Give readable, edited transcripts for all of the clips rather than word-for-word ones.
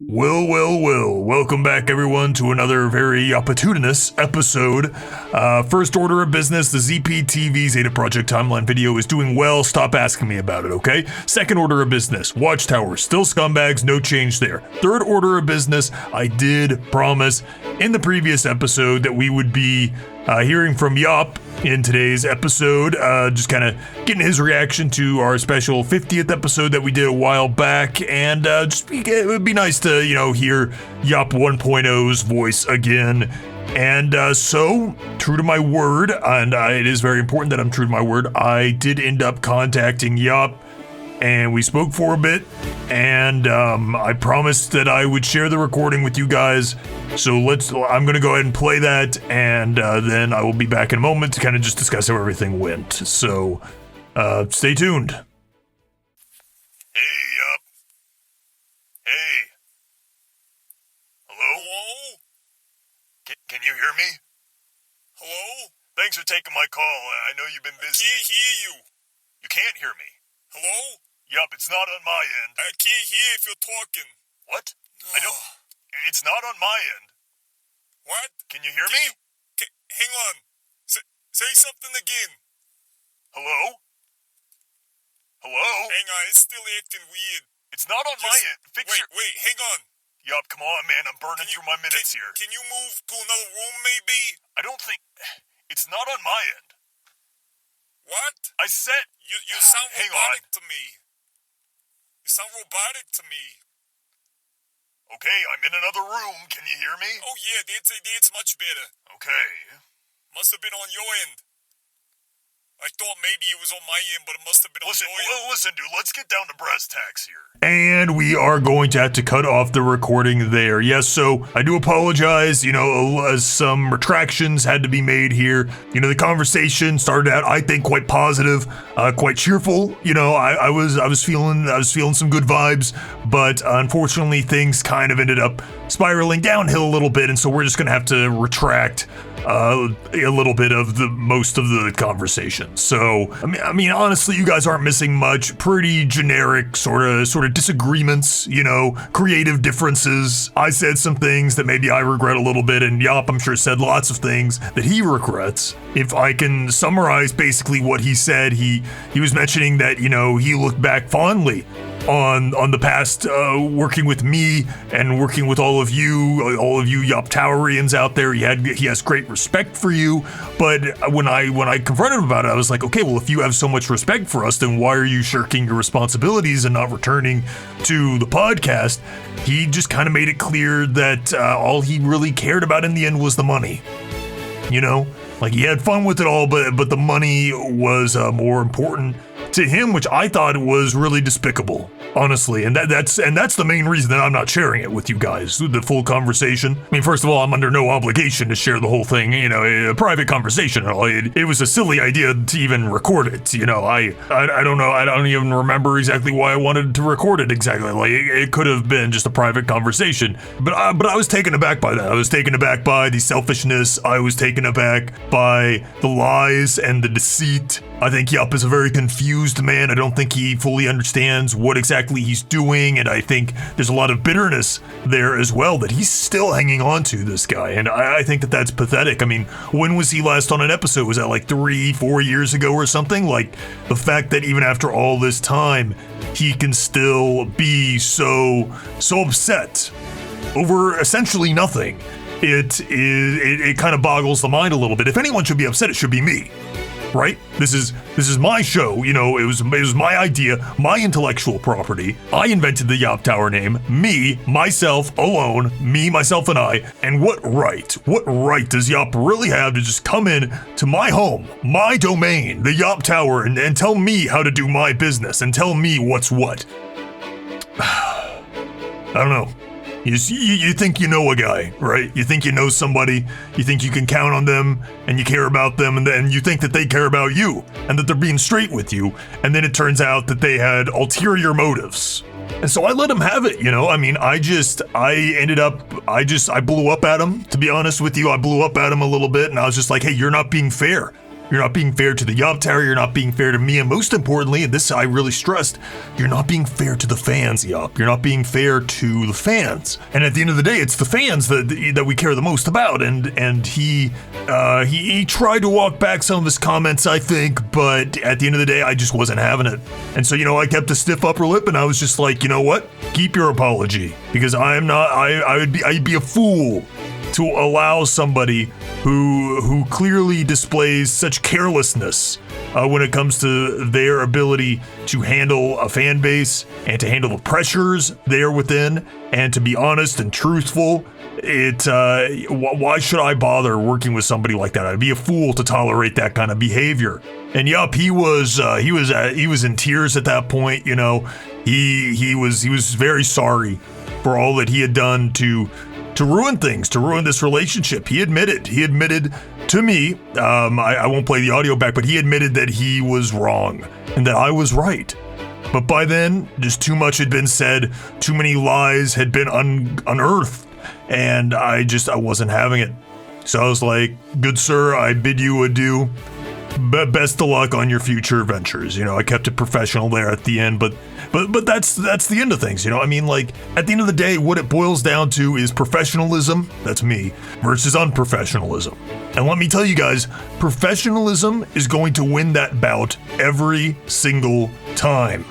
Well. Welcome back, everyone, to another very opportunist episode. First order of business, the ZPTV Zeta Project timeline video is doing well. Stop asking me about it, okay? Second order of business, Watchtower, still scumbags, no change there. Third order of business, I did promise in the previous episode that we would be hearing from Yopp in today's episode, just kind of getting his reaction to our special 50th episode that we did a while back, and it would be nice to, hear Yopp 1.0's voice again. And so, true to my word, and it is very important that I'm true to my word, I did end up contacting Yopp, and we spoke for a bit, and I promised that I would share the recording with you guys. So I'm going to go ahead and play that, and then I will be back in a moment to kind of just discuss how everything went. So, stay tuned. Hey, Yopp. Hey. Hello? Can you hear me? Hello? Thanks for taking my call. I know you've been busy. I can't hear you. You can't hear me. Hello? Yup, it's not on my end. I can't hear if you're talking. What? I don't... It's not on my end. What? Can you hear me? Hang on. Say something again. Hello? Hello? Hang on, it's still acting weird. It's not on my end. Wait, hang on. Yup, come on, man. I'm burning through my minutes here. Can you move to another room, maybe? I don't think... It's not on my end. What? I said... You sound Hang robotic on. to me. You sound robotic to me. Okay, I'm in another room. Can you hear me? Oh yeah, that's much better. Okay. Must have been on your end. I thought maybe it was on my end, but it must have been on your end. Listen, dude, let's get down to brass tacks here. And we are going to have to cut off the recording there. Yes, so I do apologize. Some retractions had to be made here. The conversation started out, I think, quite positive, quite cheerful. I was feeling some good vibes, but unfortunately, things kind of ended up spiraling downhill a little bit, and so we're just gonna have to retract a little bit of most of the conversation. So, I mean, honestly, you guys aren't missing much. Pretty generic sort of disagreements, creative differences. I said some things that maybe I regret a little bit, and Yopp, I'm sure, said lots of things that he regrets. If I can summarize basically what he said, he was mentioning that, he looked back fondly on the past, working with me and working with all of you Yopptowerians out there. He has great respect for you, but when I confronted him about it, I was like, okay, well, if you have so much respect for us, then why are you shirking your responsibilities and not returning to the podcast? He just kind of made it clear that all he really cared about in the end was the money. Like, he had fun with it all, but the money was more important to him, which I thought was really despicable, honestly. And that's the main reason that I'm not sharing it with you guys, the full conversation. I mean, first of all, I'm under no obligation to share the whole thing, a private conversation and all. It was a silly idea to even record it, I don't know, I don't even remember exactly why I wanted to record it exactly. Like, it could have been just a private conversation, but I was taken aback by that. I was taken aback by the selfishness. I was taken aback by the lies and the deceit. I think Yopp is a very confused man. I don't think he fully understands what exactly he's doing, and I think there's a lot of bitterness there as well that he's still hanging on to, this guy, and I think that that's pathetic. I mean, when was he last on an episode? Was that like 3-4 years ago or something? Like, the fact that even after all this time, he can still be so upset over essentially nothing. It kind of boggles the mind a little bit. If anyone should be upset, it should be me. Right? This is my show, it was my idea, my intellectual property. I invented the Yopptower name, me, myself, alone, me, myself, and I. And what right does Yopp really have to just come in to my home, my domain, the Yopptower, and tell me how to do my business and tell me what's what? I don't know. You think you know a guy, right? You think you know somebody, you think you can count on them, and you care about them, and then you think that they care about you, and that they're being straight with you, and then it turns out that they had ulterior motives. And so I let him have it, I mean, I blew up at him, to be honest with you. I blew up at him a little bit, and I was just like, hey, you're not being fair. You're not being fair to the Yopp Tower, you're not being fair to me, and most importantly, and this I really stressed, you're not being fair to the fans, Yopp. You're not being fair to the fans. And at the end of the day, it's the fans that we care the most about, and he tried to walk back some of his comments, I think, but at the end of the day, I just wasn't having it. And so, I kept a stiff upper lip, and I was just like, you know what? Keep your apology, because I'd be a fool to allow somebody who clearly displays such carelessness when it comes to their ability to handle a fan base and to handle the pressures there within and to be honest and truthful. Why should I bother working with somebody like that? I'd be a fool to tolerate that kind of behavior. And yup, he was in tears at that point. He was very sorry for all that he had done to ruin things, to ruin this relationship. He admitted to me, I won't play the audio back, but he admitted that he was wrong and that I was right. But by then, just too much had been said, too many lies had been unearthed, and I wasn't having it. So I was like, good sir, I bid you adieu. Best of luck on your future ventures. I kept it professional there at the end, but that's the end of things. At the end of the day, what it boils down to is professionalism, that's me, versus unprofessionalism. And let me tell you guys, professionalism is going to win that bout every single time,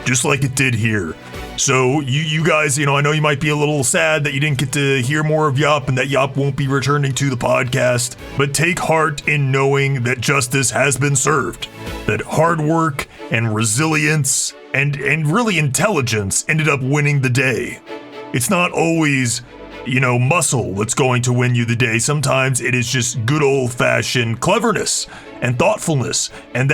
just like it did here. So you guys, I know you might be a little sad that you didn't get to hear more of Yopp and that Yopp won't be returning to the podcast, but take heart in knowing that justice has been served, that hard work and resilience and really intelligence ended up winning the day. It's not always, muscle that's going to win you the day. Sometimes it is just good old-fashioned cleverness and thoughtfulness, and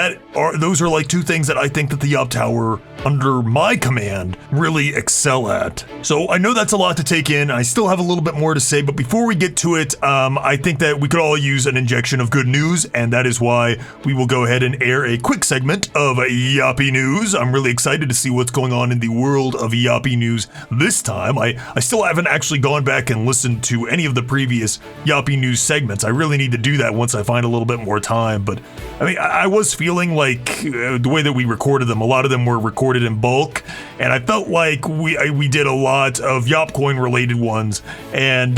those are like two things that I think that the Yopp Tower, under my command, really excel at. So I know that's a lot to take in. I still have a little bit more to say, but before we get to it, I think that we could all use an injection of good news, and that is why we will go ahead and air a quick segment of Yoppie News. I'm really excited to see what's going on in the world of Yoppie News this time. I still haven't actually gone back and listened to any of the previous Yoppie News segments. I really need to do that once I find a little bit more time, but I was feeling like the way that we recorded them, a lot of them were recorded in bulk, and I felt like we did a lot of Yopcoin related ones, and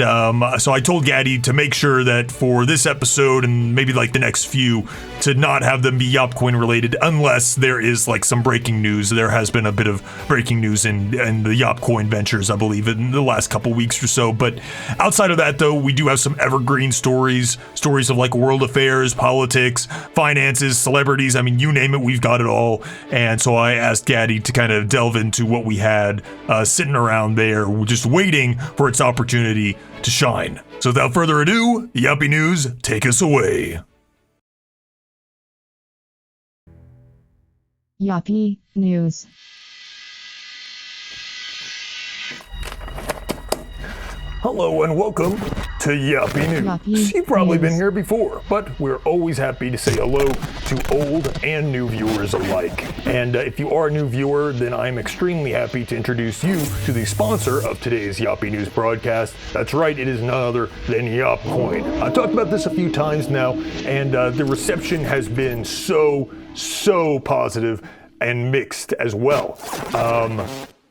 so I told Gaddy to make sure that for this episode and maybe like the next few, to not have them be Yopcoin related unless there is like some breaking news. There has been a bit of breaking news in the Yopcoin ventures, I believe, in the last couple weeks or so, but outside of that though, we do have some evergreen stories of like world affairs, politics, finances, celebrities, you name it, we've got it all. And so I asked Gaddy to kind of delve into what we had sitting around there, just waiting for its opportunity to shine. So without further ado, Yoppie News, take us away. Yoppie News. Hello and welcome to Yoppie News. Yoppie You've probably been News. here before, but we're always happy to say hello to old and new viewers alike. And if you are a new viewer, then I'm extremely happy to introduce you to the sponsor of today's Yoppie News broadcast. That's right, it is none other than Yopcoin. I've talked about this a few times now, and the reception has been so positive and mixed as well.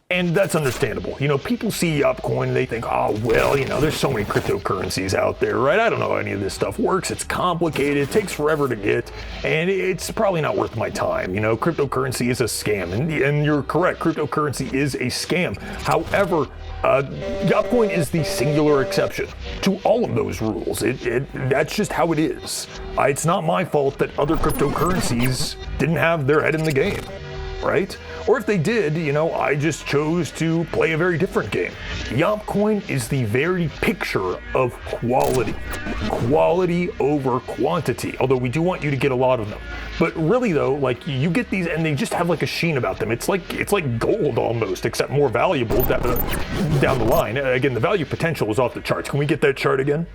And that's understandable. People see Yopcoin, they think, oh, well, there's so many cryptocurrencies out there, right? I don't know how any of this stuff works. It's complicated, it takes forever to get, and it's probably not worth my time. Cryptocurrency is a scam, and you're correct, cryptocurrency is a scam. However, Yopcoin is the singular exception to all of those rules. That's just how it is. It's not my fault that other cryptocurrencies didn't have their head in the game, right? Or if they did, I just chose to play a very different game. Yopcoin is the very picture of quality. Quality over quantity, although we do want you to get a lot of them. But really though, like you get these and they just have like a sheen about them. It's like gold almost, except more valuable down the line. Again, the value potential is off the charts. Can we get that chart again?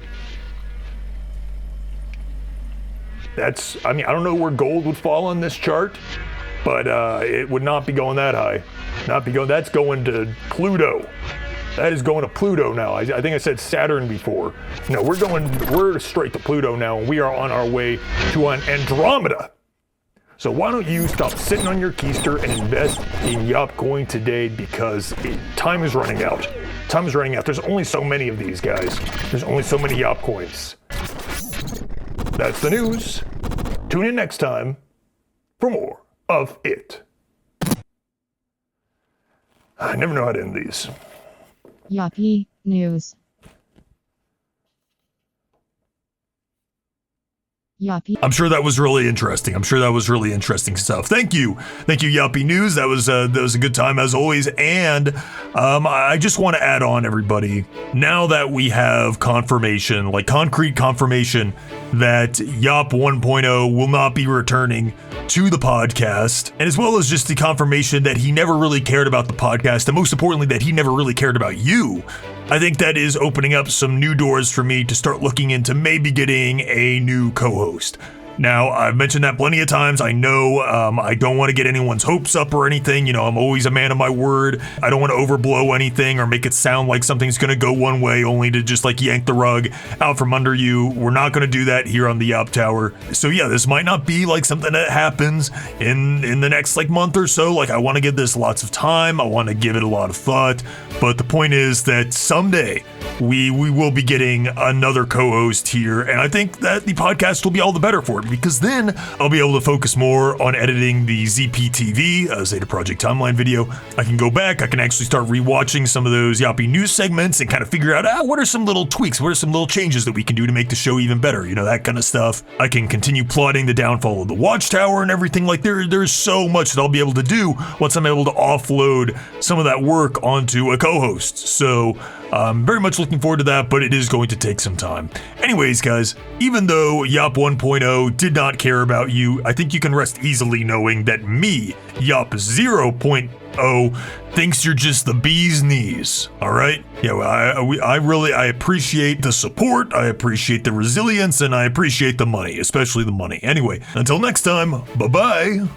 I don't know where gold would fall on this chart, but it would not be going that high. That's going to Pluto. That is going to Pluto now. I think I said Saturn before. No, we're straight to Pluto now, and we are on our way to an Andromeda. So why don't you stop sitting on your keister and invest in Yop Coin today, because time is running out. Time is running out. There's only so many of these guys. There's only so many Yop Coins. That's the news. Tune in next time for more of it. I never know how to end these. Yoppie News. Yoppie. I'm sure that was really interesting. Stuff. Thank you, Yoppie News. That was a good time as always. And I just want to add on, everybody. Now that we have confirmation, like concrete confirmation, that Yop 1.0 will not be returning to the podcast, and as well as just the confirmation that he never really cared about the podcast, and most importantly, that he never really cared about you. I think that is opening up some new doors for me to start looking into maybe getting a new co-host. Now, I've mentioned that plenty of times. I know I don't want to get anyone's hopes up or anything. You know, I'm always a man of my word. I don't want to overblow anything or make it sound like something's going to go one way only to just like yank the rug out from under you. We're not going to do that here on the Yop Tower. So yeah, this might not be like something that happens in the next like month or so. Like, I want to give this lots of time. I want to give it a lot of thought. But the point is that someday we will be getting another co-host here, and I think that the podcast will be all the better for it, because then I'll be able to focus more on editing the ZPTV, Zeta Project Timeline video. I can go back, I can actually start rewatching some of those Yoppie News segments and kind of figure out, what are some little tweaks, what are some little changes that we can do to make the show even better, you know, that kind of stuff. I can continue plotting the downfall of the Watchtower and everything. Like, there's so much that I'll be able to do once I'm able to offload some of that work onto a co-host. So I'm very much looking forward to that, but it is going to take some time. Anyways, guys, even though Yop 1.0 did not care about you, I think you can rest easily knowing that me, Yop 0.0, thinks you're just the bee's knees, all right? Yeah, I appreciate the support, I appreciate the resilience, and I appreciate the money, especially the money. Anyway, until next time, bye-bye.